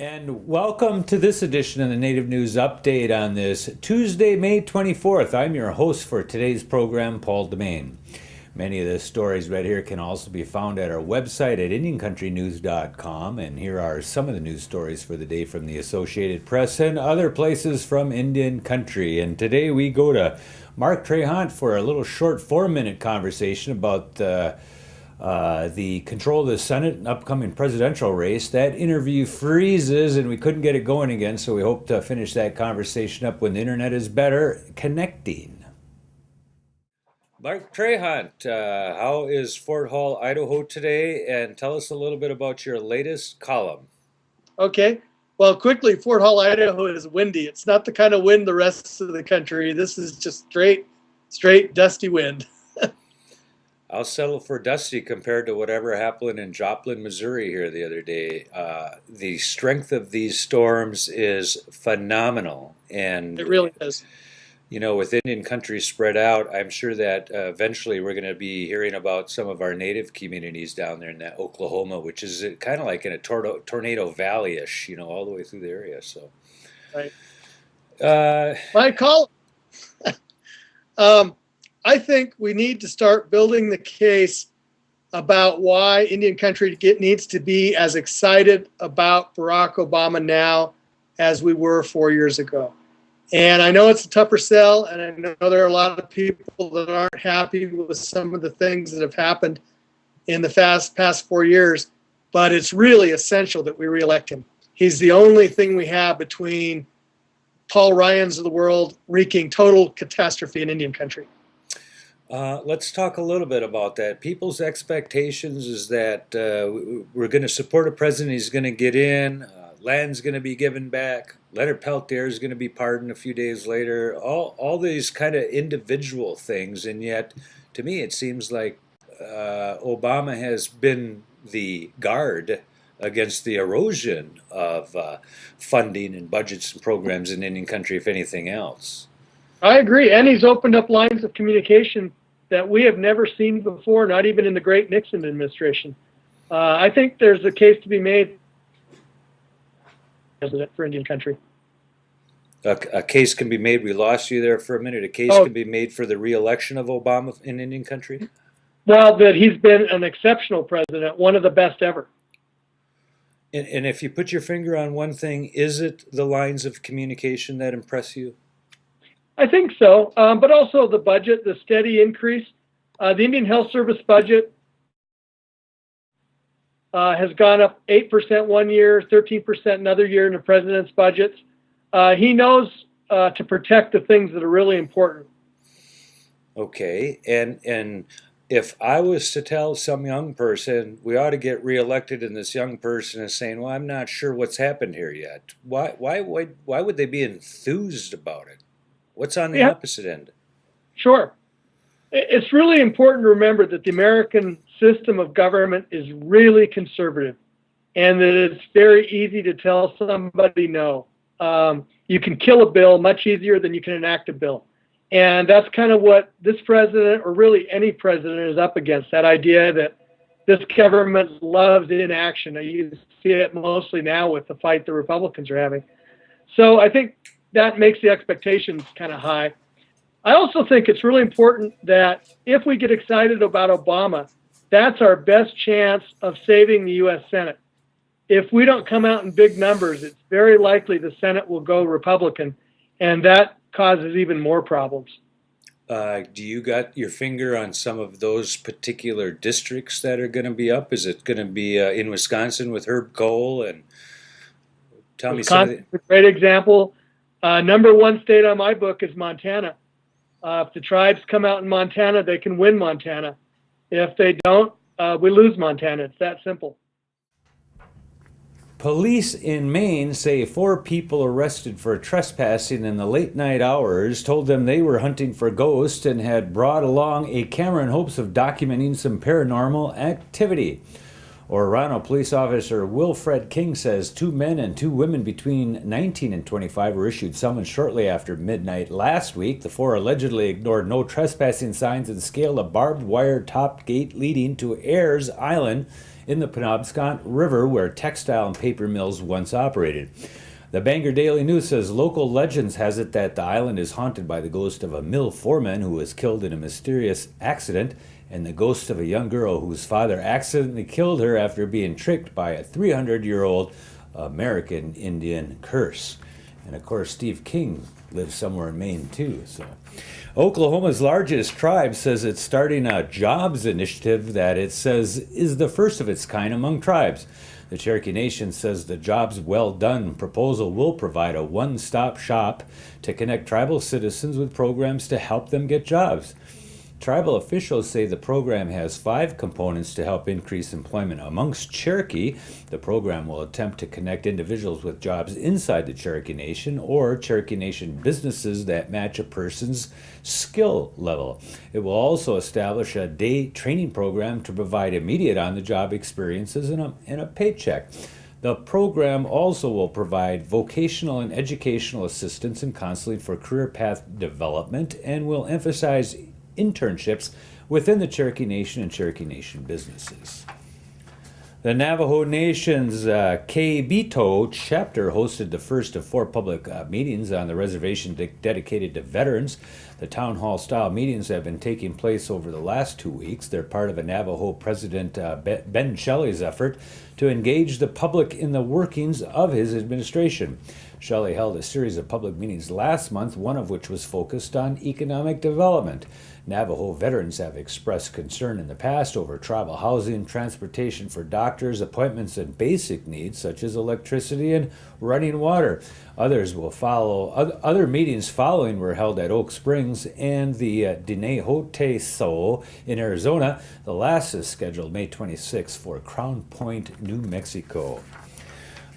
And welcome to this edition of the Native News Update on this Tuesday, May 24th. I'm your host for today's program, Paul DeMain. Many of the stories read here can also be found at our website at IndianCountryNews.com. And here are some of the news stories for the day from the Associated Press and other places from Indian Country. And today we go to Mark Trahant for a little short 4-minute conversation about the control of the Senate and upcoming presidential race. That interview freezes and we couldn't get it going again, so we hope to finish that conversation up when the internet is better connecting. Mark Trahant, how is Fort Hall, Idaho today? And tell us a little bit about your latest column. Okay. Well, quickly, Fort Hall, Idaho is windy. It's not the kind of wind the rest of the country. This is just straight dusty wind. I'll settle for dusty compared to whatever happened in Joplin, Missouri here the other day. The strength of these storms is phenomenal. And it really is. You know, with Indian country spread out, I'm sure that eventually we're going to be hearing about some of our native communities down there in that Oklahoma, which is kind of like in a tornado valley-ish, you know, all the way through the area. So, right. My call. I think we need to start building the case about why Indian country needs to be as excited about Barack Obama now as we were 4 years ago. And I know it's a tougher sell, and I know there are a lot of people that aren't happy with some of the things that have happened in the past 4 years, but it's really essential that we reelect him. He's the only thing we have between Paul Ryans of the world wreaking total catastrophe in Indian country. Let's talk a little bit about that. People's expectations is that we're going to support a president. He's going to get in. Land's going to be given back. Leonard Peltier is going to be pardoned a few days later. All these kind of individual things, and yet, to me, it seems like Obama has been the guard against the erosion of funding and budgets and programs in Indian country, if anything else. I agree, and he's opened up lines of communication that we have never seen before, not even in the great Nixon administration. I think there's a case to be made for Indian country. A case can be made. We lost you there for a minute. A case can be made for the re-election of Obama in Indian country? Well, that he's been an exceptional president, one of the best ever. And if you put your finger on one thing, is it the lines of communication that impress you? I think so, but also the budget, the steady increase. The Indian Health Service budget has gone up 8% one year, 13% another year in the president's budgets. He knows to protect the things that are really important. Okay, and if I was to tell some young person we ought to get reelected, and this young person is saying, "Well, I'm not sure what's happened here yet," why would they be enthused about it? What's on the opposite end? Sure. It's really important to remember that the American system of government is really conservative and that it's very easy to tell somebody no. You can kill a bill much easier than you can enact a bill. And that's kind of what this president, or really any president, is up against, that idea that this government loves inaction. You see it mostly now with the fight the Republicans are having. So I think that makes the expectations kind of high. I also think it's really important that if we get excited about Obama, that's our best chance of saving the U.S. Senate. If we don't come out in big numbers, it's very likely the Senate will go Republican, and that causes even more problems. Do you got your finger on some of those particular districts that are going to be up? Is it going to be in Wisconsin with Herb Kohl? And tell me some of the... A great example. Number one state on my book is Montana. If the tribes come out in Montana, they can win Montana. If they don't, we lose Montana. It's that simple. Police in Maine say 4 people arrested for trespassing in the late night hours told them they were hunting for ghosts and had brought along a camera in hopes of documenting some paranormal activity. Orano police officer Wilfred King says 2 men and 2 women between 19 and 25 were issued summons shortly after midnight last week. The 4 allegedly ignored no trespassing signs and scaled a barbed wire topped gate leading to Ayers Island in the Penobscot River where textile and paper mills once operated. The Bangor Daily News says local legends has it that the island is haunted by the ghost of a mill foreman who was killed in a mysterious accident and the ghost of a young girl whose father accidentally killed her after being tricked by a 300-year-old American Indian curse. And of course, Steve King lives somewhere in Maine too. So, Oklahoma's largest tribe says it's starting a jobs initiative that it says is the first of its kind among tribes. The Cherokee Nation says the Jobs Well Done proposal will provide a one-stop shop to connect tribal citizens with programs to help them get jobs. Tribal officials say the program has 5 components to help increase employment amongst Cherokee. The program will attempt to connect individuals with jobs inside the Cherokee Nation or Cherokee Nation businesses that match a person's skill level. It will also establish a day training program to provide immediate on-the-job experiences and a paycheck. The program also will provide vocational and educational assistance and counseling for career path development and will emphasize internships within the Cherokee Nation and Cherokee Nation businesses. The Navajo Nation's Kbito chapter hosted the first of 4 public meetings on the reservation dedicated to veterans. The town hall style meetings have been taking place over the last 2 weeks. They're part of a Navajo President Ben Shelley's effort to engage the public in the workings of his administration. Shelley held a series of public meetings last month, one of which was focused on economic development. Navajo veterans have expressed concern in the past over tribal housing, transportation for doctors, appointments, and basic needs such as electricity and running water. Others will follow. Other meetings following were held at Oak Springs and the Dinehoteso in Arizona. The last is scheduled May 26 for Crown Point, New Mexico.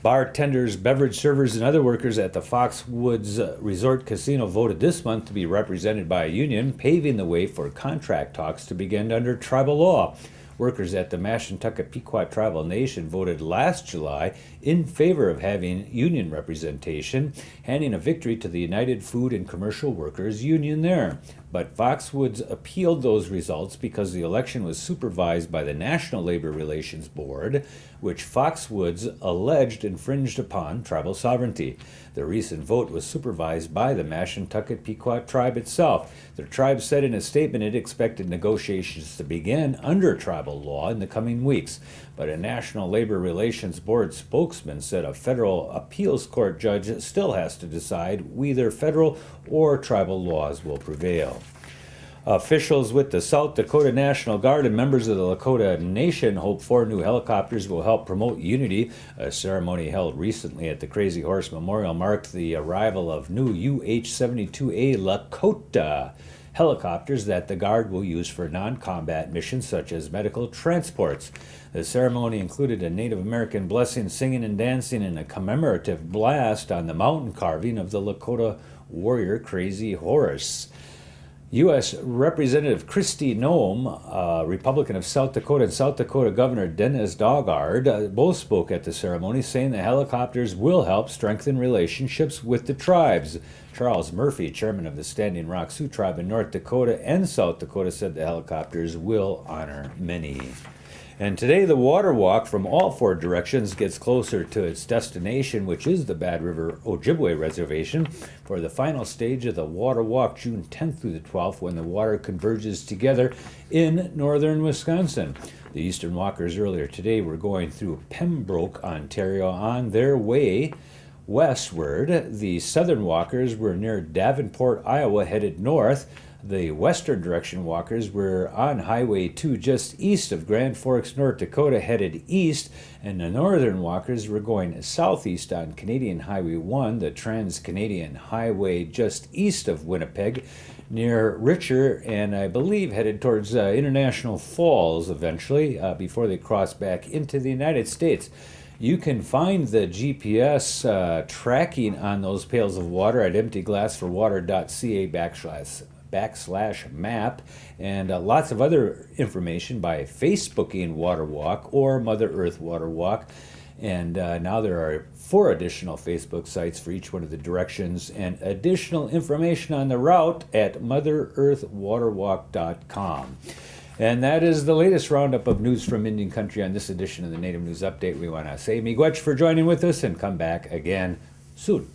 Bartenders, beverage servers, and other workers at the Foxwoods Resort Casino voted this month to be represented by a union, paving the way for contract talks to begin under tribal law. Workers at the Mashantucket Pequot Tribal Nation voted last July in favor of having union representation, handing a victory to the United Food and Commercial Workers Union there. But Foxwoods appealed those results because the election was supervised by the National Labor Relations Board, which Foxwoods alleged infringed upon tribal sovereignty. The recent vote was supervised by the Mashantucket Pequot tribe itself. The tribe said in a statement it expected negotiations to begin under tribal law in the coming weeks, but a National Labor Relations Board spokesman said a federal appeals court judge still has to decide whether federal or tribal laws will prevail. Officials with the South Dakota National Guard and members of the Lakota Nation hope 4 new helicopters will help promote unity. A ceremony held recently at the Crazy Horse Memorial marked the arrival of new UH-72A Lakota helicopters that the Guard will use for non-combat missions such as medical transports. The ceremony included a Native American blessing, singing and dancing, and a commemorative blast on the mountain carving of the Lakota warrior Crazy Horse. U.S. Representative Kristi Noem, Republican of South Dakota, and South Dakota Governor Dennis Daugaard both spoke at the ceremony, saying the helicopters will help strengthen relationships with the tribes. Charles Murphy, chairman of the Standing Rock Sioux Tribe in North Dakota and South Dakota, said the helicopters will honor many. And today the water walk from all 4 directions gets closer to its destination, which is the Bad River Ojibwe Reservation, for the final stage of the water walk June 10th through the 12th, when the water converges together in northern Wisconsin. The Eastern Walkers earlier today were going through Pembroke, Ontario on their way westward. The Southern Walkers were near Davenport, Iowa, headed north. The western direction walkers were on Highway 2 just east of Grand Forks, North Dakota, headed east, and the northern walkers were going southeast on Canadian Highway 1, the Trans-Canadian Highway just east of Winnipeg, near Richer, and I believe headed towards International Falls eventually, before they cross back into the United States. You can find the GPS tracking on those pails of water at emptyglassforwater.ca/map, and lots of other information by Facebooking Water Walk or Mother Earth Water Walk. And now there are 4 additional Facebook sites for each one of the directions, and additional information on the route at motherearthwaterwalk.com. And that is the latest roundup of news from Indian Country on this edition of the Native News Update. We want to say miigwech for joining with us and come back again soon.